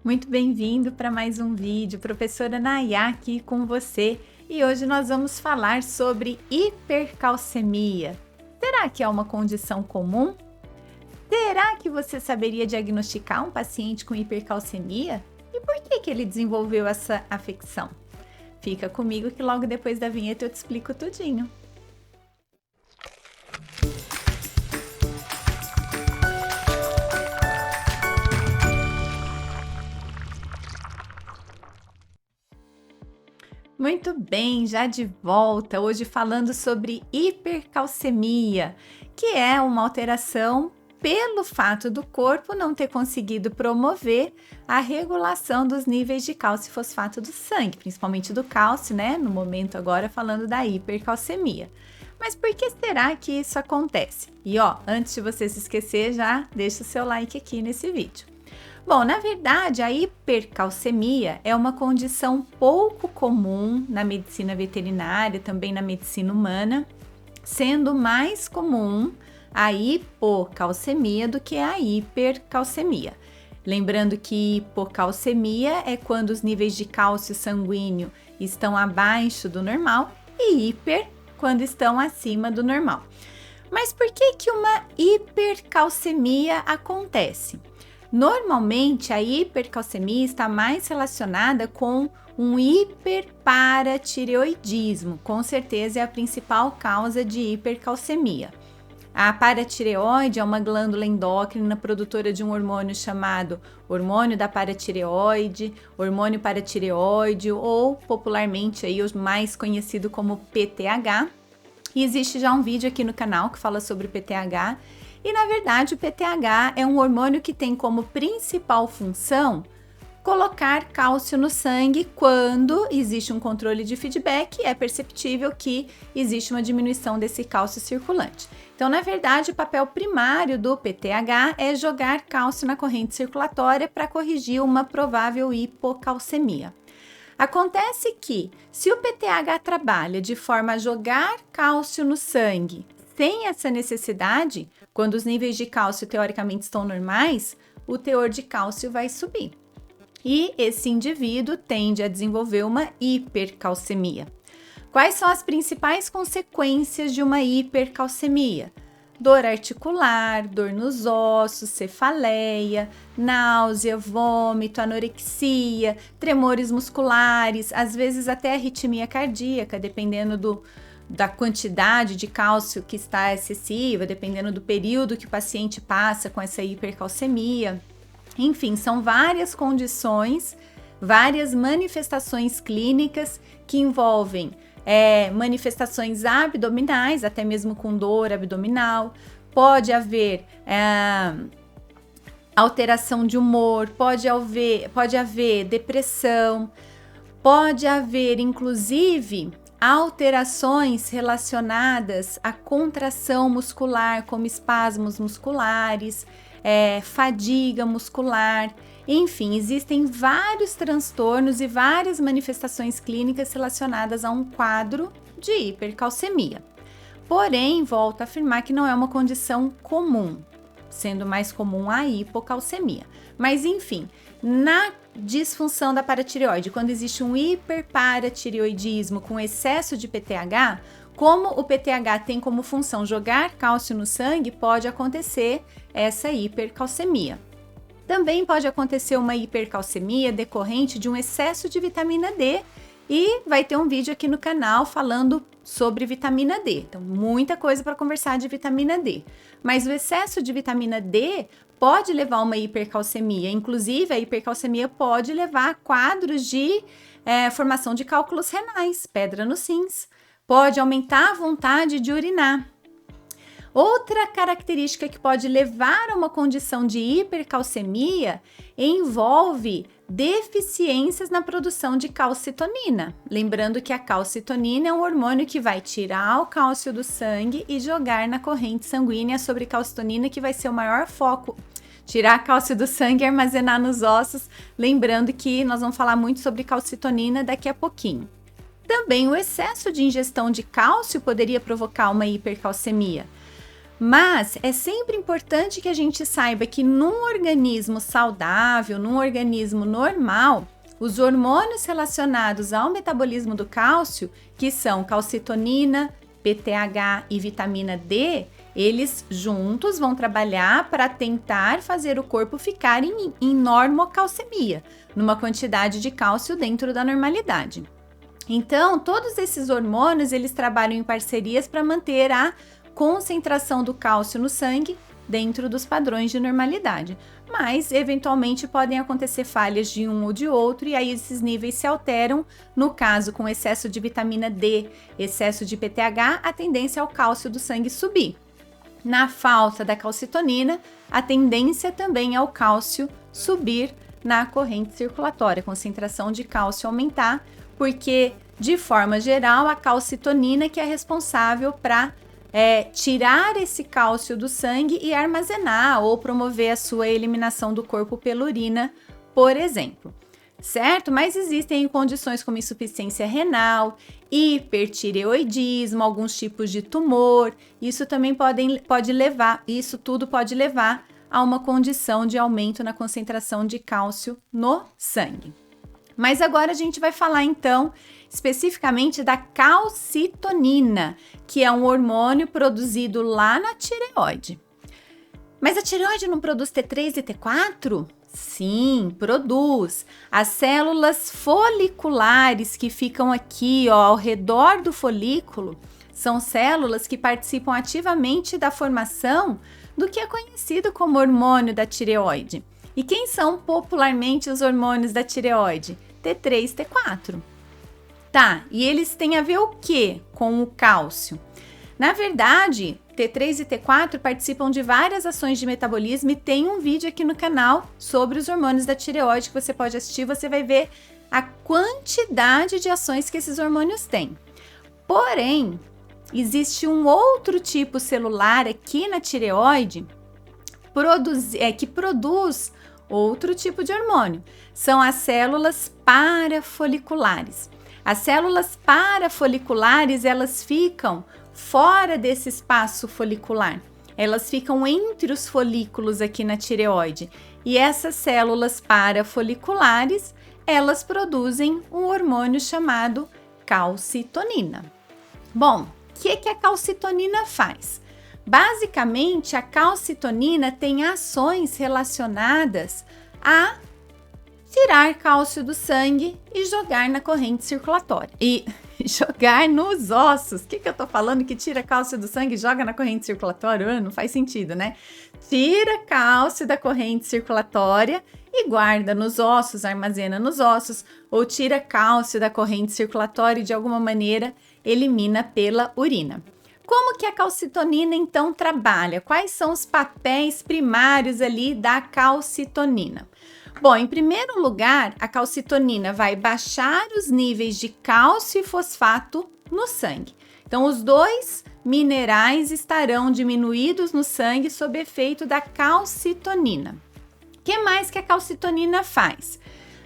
Muito bem-vindo para mais um vídeo, professora Nayá aqui com você. E hoje nós vamos falar sobre hipercalcemia. Será que é uma condição comum? Será que você saberia diagnosticar um paciente com hipercalcemia? E por que ele desenvolveu essa afecção? Fica comigo que logo depois da vinheta eu te explico tudinho. Muito bem, já de volta, hoje falando sobre hipercalcemia, que é uma alteração pelo fato do corpo não ter conseguido promover a regulação dos níveis de cálcio e fosfato do sangue, principalmente do cálcio, né? No momento agora falando da hipercalcemia. Mas por que será que isso acontece? E antes de você se esquecer, já deixa o seu like aqui nesse vídeo. Bom, na verdade, a hipercalcemia é uma condição pouco comum na medicina veterinária, também na medicina humana, sendo mais comum a hipocalcemia do que a hipercalcemia. Lembrando que hipocalcemia é quando os níveis de cálcio sanguíneo estão abaixo do normal e hiper quando estão acima do normal. Mas por que uma hipercalcemia acontece? Normalmente, a hipercalcemia está mais relacionada com um hiperparatireoidismo, com certeza é a principal causa de hipercalcemia. A paratireoide é uma glândula endócrina produtora de um hormônio chamado hormônio da paratireoide, hormônio paratireoide ou popularmente aí o mais conhecido como PTH. E existe já um vídeo aqui no canal que fala sobre PTH. E, na verdade, o PTH é um hormônio que tem como principal função colocar cálcio no sangue quando existe um controle de feedback e é perceptível que existe uma diminuição desse cálcio circulante. Então, na verdade, o papel primário do PTH é jogar cálcio na corrente circulatória para corrigir uma provável hipocalcemia. Acontece que, se o PTH trabalha de forma a jogar cálcio no sangue, sem essa necessidade, quando os níveis de cálcio teoricamente estão normais, o teor de cálcio vai subir. E esse indivíduo tende a desenvolver uma hipercalcemia. Quais são as principais consequências de uma hipercalcemia? Dor articular, dor nos ossos, cefaleia, náusea, vômito, anorexia, tremores musculares, às vezes até arritmia cardíaca, dependendo da quantidade de cálcio que está excessiva, dependendo do período que o paciente passa com essa hipercalcemia. Enfim, são várias condições, várias manifestações clínicas que envolvem manifestações abdominais, até mesmo com dor abdominal. Pode haver alteração de humor, pode haver depressão, pode haver, inclusive, alterações relacionadas à contração muscular, como espasmos musculares, fadiga muscular, enfim, existem vários transtornos e várias manifestações clínicas relacionadas a um quadro de hipercalcemia. Porém, volto a afirmar que não é uma condição comum, sendo mais comum a hipocalcemia. Mas, enfim, na disfunção da paratireoide, quando existe um hiperparatireoidismo com excesso de PTH, como o PTH tem como função jogar cálcio no sangue, pode acontecer essa hipercalcemia. Também pode acontecer uma hipercalcemia decorrente de um excesso de vitamina D e vai ter um vídeo aqui no canal falando sobre vitamina D. Então, muita coisa para conversar de vitamina D. Mas o excesso de vitamina D pode levar a uma hipercalcemia. Inclusive, a hipercalcemia pode levar a quadros de formação de cálculos renais, pedra nos rins. Pode aumentar a vontade de urinar. Outra característica que pode levar a uma condição de hipercalcemia envolve deficiências na produção de calcitonina. Lembrando que a calcitonina é um hormônio que vai tirar o cálcio do sangue e jogar na corrente sanguínea sobre calcitonina, que vai ser o maior foco. Tirar cálcio do sangue e armazenar nos ossos. Lembrando que nós vamos falar muito sobre calcitonina daqui a pouquinho. Também o excesso de ingestão de cálcio poderia provocar uma hipercalcemia. Mas é sempre importante que a gente saiba que num organismo saudável, num organismo normal, os hormônios relacionados ao metabolismo do cálcio, que são calcitonina, PTH e vitamina D, eles juntos vão trabalhar para tentar fazer o corpo ficar em normocalcemia, numa quantidade de cálcio dentro da normalidade. Então, todos esses hormônios, eles trabalham em parcerias para manter a concentração do cálcio no sangue dentro dos padrões de normalidade. Mas, eventualmente, podem acontecer falhas de um ou de outro, e aí esses níveis se alteram. No caso, com excesso de vitamina D, excesso de PTH, a tendência é o cálcio do sangue subir. Na falta da calcitonina, a tendência também é o cálcio subir na corrente circulatória, a concentração de cálcio aumentar, porque, de forma geral, a calcitonina que é responsável para tirar esse cálcio do sangue e armazenar ou promover a sua eliminação do corpo pela urina, por exemplo. Certo? Mas existem condições como insuficiência renal, hipertireoidismo, alguns tipos de tumor. Isso tudo pode levar a uma condição de aumento na concentração de cálcio no sangue. Mas agora a gente vai falar então especificamente da calcitonina, que é um hormônio produzido lá na tireoide. Mas a tireoide não produz T3 e T4? Sim, produz. As células foliculares que ficam aqui, ao redor do folículo, são células que participam ativamente da formação do que é conhecido como hormônio da tireoide. E quem são popularmente os hormônios da tireoide? T3 e T4. Tá, e eles têm a ver o que com o cálcio? Na verdade, T3 e T4 participam de várias ações de metabolismo e tem um vídeo aqui no canal sobre os hormônios da tireoide que você pode assistir, você vai ver a quantidade de ações que esses hormônios têm. Porém, existe um outro tipo celular aqui na tireoide que produz outro tipo de hormônio. São as células parafoliculares. As células parafoliculares, elas ficam fora desse espaço folicular. Elas ficam entre os folículos aqui na tireoide. E essas células parafoliculares, elas produzem um hormônio chamado calcitonina. Bom, o que a calcitonina faz? Basicamente, a calcitonina tem ações relacionadas a tirar cálcio do sangue e jogar na corrente circulatória. E jogar nos ossos. O que eu tô falando que tira cálcio do sangue e joga na corrente circulatória? Não faz sentido, né? Tira cálcio da corrente circulatória e guarda nos ossos, armazena nos ossos, ou tira cálcio da corrente circulatória e de alguma maneira elimina pela urina. Como que a calcitonina então trabalha? Quais são os papéis primários ali da calcitonina? Bom, em primeiro lugar, a calcitonina vai baixar os níveis de cálcio e fosfato no sangue. Então, os dois minerais estarão diminuídos no sangue sob efeito da calcitonina. O que mais que a calcitonina faz?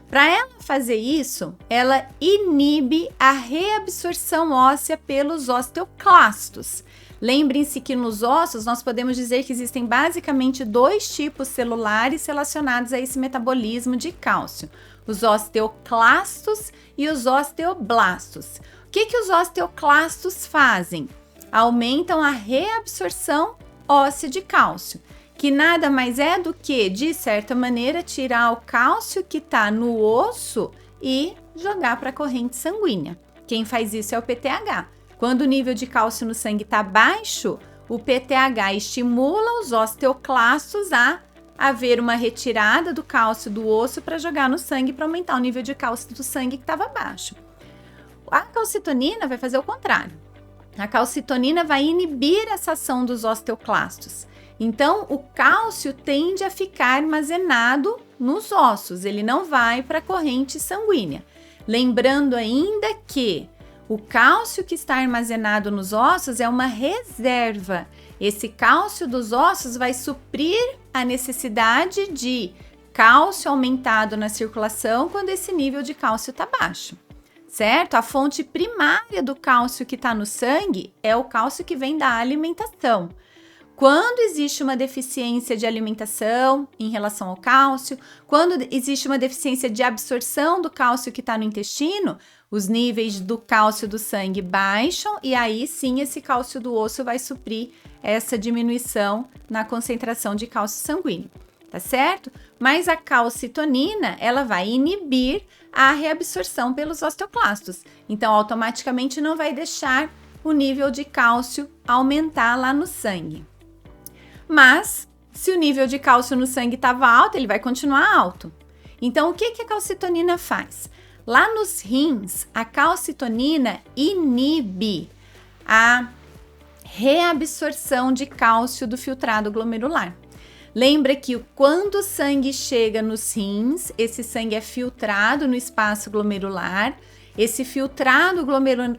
Para ela fazer isso, ela inibe a reabsorção óssea pelos osteoclastos. Lembrem-se que nos ossos nós podemos dizer que existem basicamente dois tipos celulares relacionados a esse metabolismo de cálcio: os osteoclastos e os osteoblastos. O que os osteoclastos fazem? Aumentam a reabsorção óssea de cálcio, que nada mais é do que, de certa maneira, tirar o cálcio que está no osso e jogar para a corrente sanguínea. Quem faz isso é o PTH. Quando o nível de cálcio no sangue está baixo, o PTH estimula os osteoclastos a haver uma retirada do cálcio do osso para jogar no sangue para aumentar o nível de cálcio do sangue que estava baixo. A calcitonina vai fazer o contrário. A calcitonina vai inibir essa ação dos osteoclastos. Então, o cálcio tende a ficar armazenado nos ossos, ele não vai para a corrente sanguínea. Lembrando ainda que o cálcio que está armazenado nos ossos é uma reserva. Esse cálcio dos ossos vai suprir a necessidade de cálcio aumentado na circulação quando esse nível de cálcio está baixo, certo? A fonte primária do cálcio que está no sangue é o cálcio que vem da alimentação. quando existe uma deficiência de alimentação em relação ao cálcio, quando existe uma deficiência de absorção do cálcio que está no intestino, os níveis do cálcio do sangue baixam e aí sim esse cálcio do osso vai suprir essa diminuição na concentração de cálcio sanguíneo, tá certo? Mas a calcitonina, ela vai inibir a reabsorção pelos osteoclastos, então automaticamente não vai deixar o nível de cálcio aumentar lá no sangue. Mas, se o nível de cálcio no sangue estava alto, ele vai continuar alto. Então, o que a calcitonina faz? Lá nos rins, a calcitonina inibe a reabsorção de cálcio do filtrado glomerular. Lembra que quando o sangue chega nos rins, esse sangue é filtrado no espaço glomerular. Esse filtrado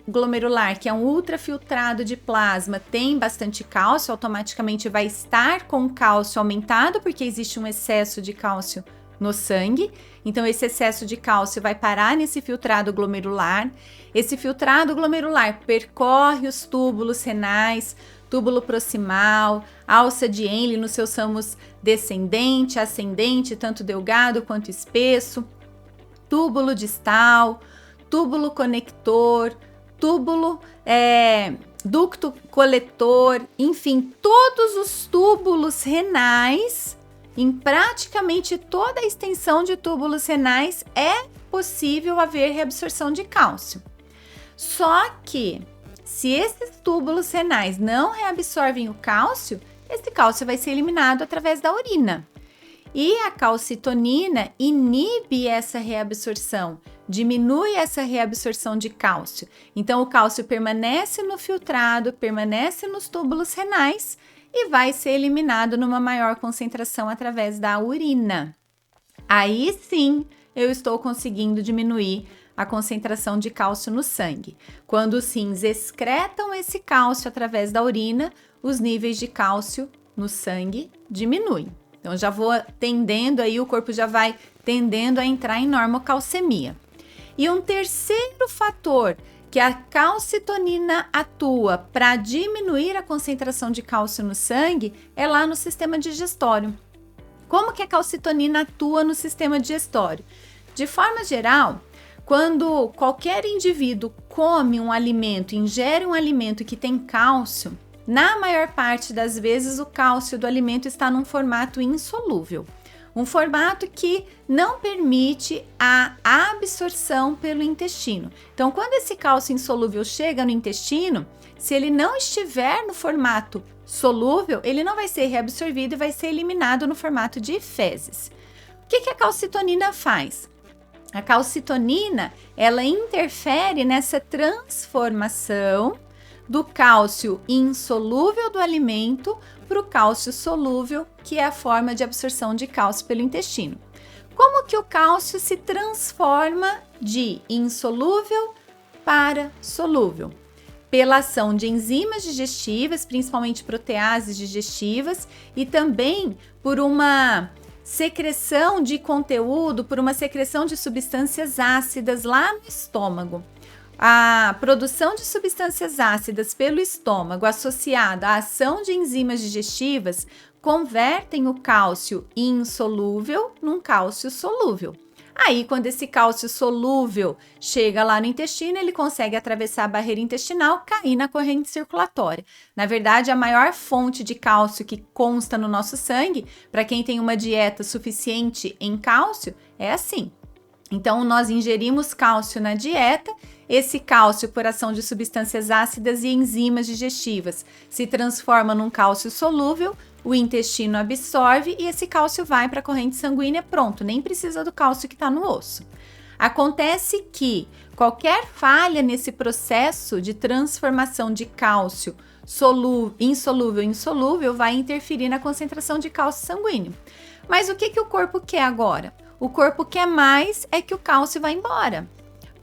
glomerular, que é um ultrafiltrado de plasma, tem bastante cálcio, automaticamente vai estar com cálcio aumentado, porque existe um excesso de cálcio no sangue. Então, esse excesso de cálcio vai parar nesse filtrado glomerular. Esse filtrado glomerular percorre os túbulos renais, túbulo proximal, alça de Henle nos seus ramos descendente, ascendente, tanto delgado quanto espesso, túbulo distal, túbulo conector, túbulo ducto coletor, enfim, todos os túbulos renais, em praticamente toda a extensão de túbulos renais é possível haver reabsorção de cálcio. Só que, se esses túbulos renais não reabsorvem o cálcio, esse cálcio vai ser eliminado através da urina. E a calcitonina inibe essa reabsorção, diminui essa reabsorção de cálcio. Então, o cálcio permanece no filtrado, permanece nos túbulos renais e vai ser eliminado numa maior concentração através da urina. Aí sim, eu estou conseguindo diminuir a concentração de cálcio no sangue. Quando os rins excretam esse cálcio através da urina, os níveis de cálcio no sangue diminuem. Então, já vou tendendo aí, o corpo já vai tendendo a entrar em normocalcemia. E um terceiro fator que a calcitonina atua para diminuir a concentração de cálcio no sangue é lá no sistema digestório. Como que a calcitonina atua no sistema digestório? De forma geral, quando qualquer indivíduo come um alimento, ingere um alimento que tem cálcio, na maior parte das vezes o cálcio do alimento está num formato insolúvel. Um formato que não permite a absorção pelo intestino. Então, quando esse cálcio insolúvel chega no intestino, se ele não estiver no formato solúvel, ele não vai ser reabsorvido e vai ser eliminado no formato de fezes. O que a calcitonina faz? A calcitonina, ela interfere nessa transformação do cálcio insolúvel do alimento para o cálcio solúvel, que é a forma de absorção de cálcio pelo intestino. Como que o cálcio se transforma de insolúvel para solúvel? Pela ação de enzimas digestivas, principalmente proteases digestivas, e também por uma secreção de conteúdo, por uma secreção de substâncias ácidas lá no estômago. A produção de substâncias ácidas pelo estômago associada à ação de enzimas digestivas convertem o cálcio insolúvel num cálcio solúvel. Aí, quando esse cálcio solúvel chega lá no intestino, ele consegue atravessar a barreira intestinal, cair na corrente circulatória. Na verdade, a maior fonte de cálcio que consta no nosso sangue, para quem tem uma dieta suficiente em cálcio, é assim. Então, nós ingerimos cálcio na dieta. Esse cálcio, por ação de substâncias ácidas e enzimas digestivas, se transforma num cálcio solúvel, o intestino absorve e esse cálcio vai para a corrente sanguínea, pronto, nem precisa do cálcio que está no osso. Acontece que qualquer falha nesse processo de transformação de cálcio insolúvel em solúvel vai interferir na concentração de cálcio sanguíneo. Mas o que o corpo quer agora? O corpo quer mais é que o cálcio vá embora.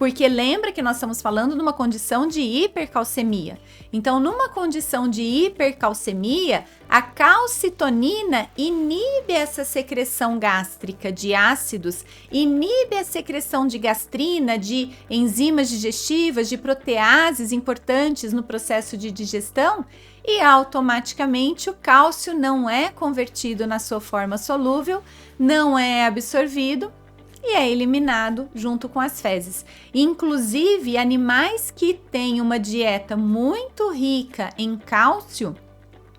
Porque lembra que nós estamos falando de uma condição de hipercalcemia. Então, numa condição de hipercalcemia, a calcitonina inibe essa secreção gástrica de ácidos, inibe a secreção de gastrina, de enzimas digestivas, de proteases importantes no processo de digestão, e automaticamente o cálcio não é convertido na sua forma solúvel, não é absorvido e é eliminado junto com as fezes. Inclusive, animais que têm uma dieta muito rica em cálcio,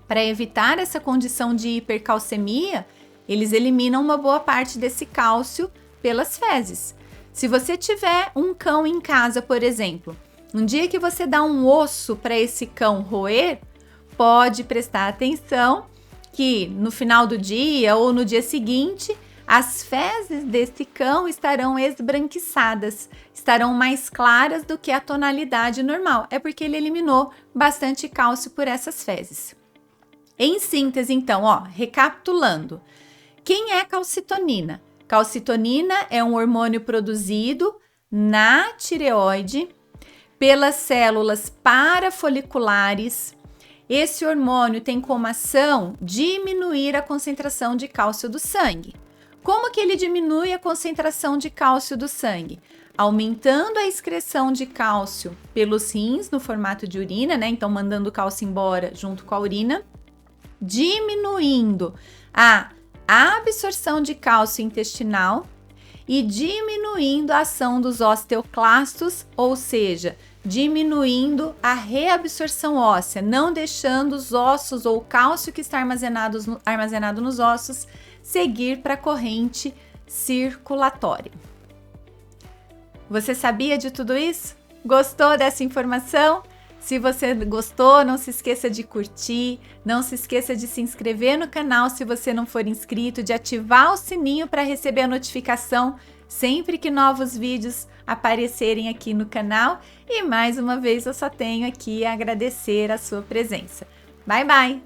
para evitar essa condição de hipercalcemia, eles eliminam uma boa parte desse cálcio pelas fezes. Se você tiver um cão em casa, por exemplo, um dia que você dá um osso para esse cão roer, pode prestar atenção que no final do dia ou no dia seguinte, as fezes desse cão estarão esbranquiçadas, estarão mais claras do que a tonalidade normal. É porque ele eliminou bastante cálcio por essas fezes. Em síntese, então, recapitulando. Quem é calcitonina? Calcitonina é um hormônio produzido na tireoide pelas células parafoliculares. Esse hormônio tem como ação diminuir a concentração de cálcio do sangue. Como que ele diminui a concentração de cálcio do sangue? Aumentando a excreção de cálcio pelos rins no formato de urina, né? Então, mandando o cálcio embora junto com a urina. Diminuindo a absorção de cálcio intestinal e diminuindo a ação dos osteoclastos, ou seja, diminuindo a reabsorção óssea, não deixando os ossos ou o cálcio que está armazenado nos ossos seguir para a corrente circulatória. Você sabia de tudo isso? Gostou dessa informação? Se você gostou, não se esqueça de curtir, não se esqueça de se inscrever no canal se você não for inscrito, de ativar o sininho para receber a notificação sempre que novos vídeos aparecerem aqui no canal. E mais uma vez eu só tenho aqui a agradecer a sua presença. Bye, bye!